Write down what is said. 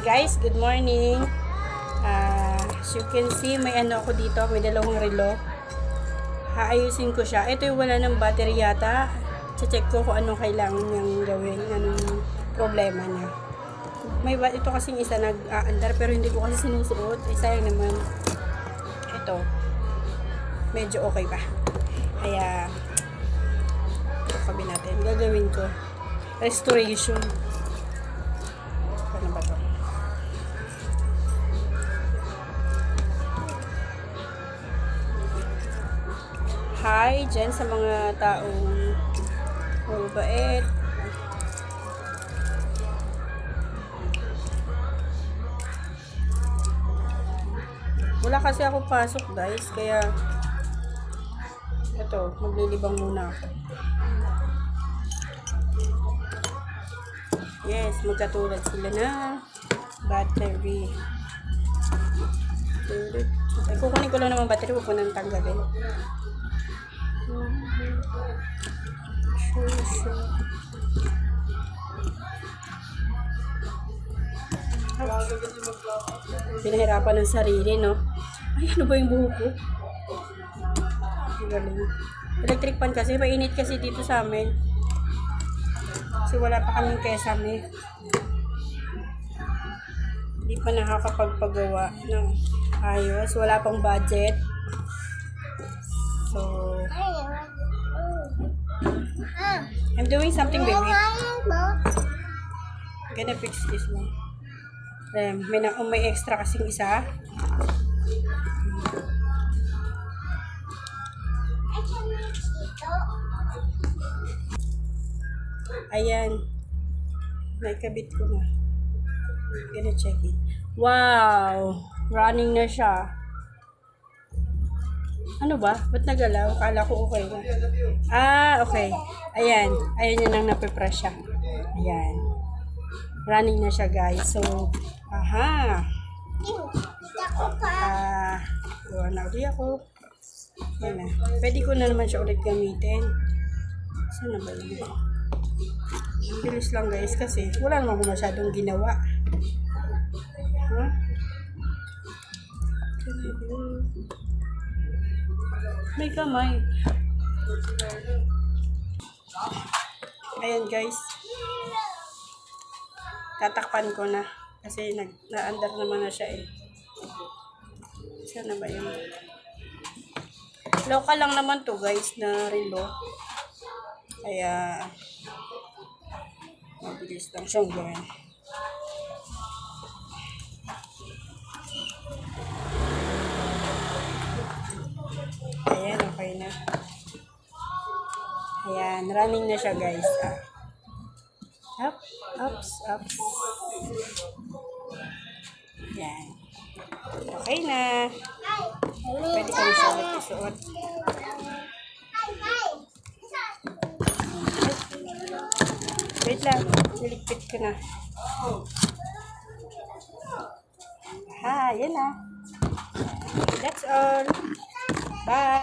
Guys, good morning. As you can see, may ano ako dito, may dalawang relo. Haayusin ko siya. Ito yung wala ng battery yata. Check ko kung anong kailangan niyang gawin, anong problema niya. Ito kasing isa nag-aandar pero hindi ko kasi sinusuot. Sayang naman. Ito. Medyo okay pa. Kaya sabi natin, gagawin ko. Restoration. Ano ba ito? Hi dyan sa mga taong mababait. Wala kasi ako pasok guys, kaya ito, maglilibang muna ako. Yes, magkatulad sila na battery. Ay, kukunin ko lang naman battery, huwag ko nang tanggalin. Pinahirapan ng sarili, no? Ay, ano ba yung buhok ko? Galing. Electric fan kasi, mainit kasi dito sa amin. Kasi wala pa kaming kesame. Hindi pa nakakapagpagawa ng ayos. Wala pang budget. So, I'm doing something, baby. I'm gonna fix this one. May extra kasing isa. Ayan. Naikabit ko na. Gonna check it. Wow! Running na siya. Ano ba? Ba't nagalaw? Kala ko okay na. Okay. Ayan. Ayan yun ang napipress siya. Ayan. Running na siya, guys. So, gawa na ulit ako. Ayan na. Pwede ko na naman siya ulit gamitin. Saan na ba yun? Bilis lang, guys, kasi wala naman ko masyadong ginawa. May kamay. Ayan guys. Tatakpan ko na. Kasi na-under naman na siya eh. Saan na ba yun? Local lang naman to guys na relo. Kaya mabilis lang siyang gawin. Ayan, okay na. Ayan, running na siya guys. Ups. Ayan. Okay na. Pwede ko na siya ulit isuot. Wait lang, niligpit ko na. Yan na. That's all. Bye.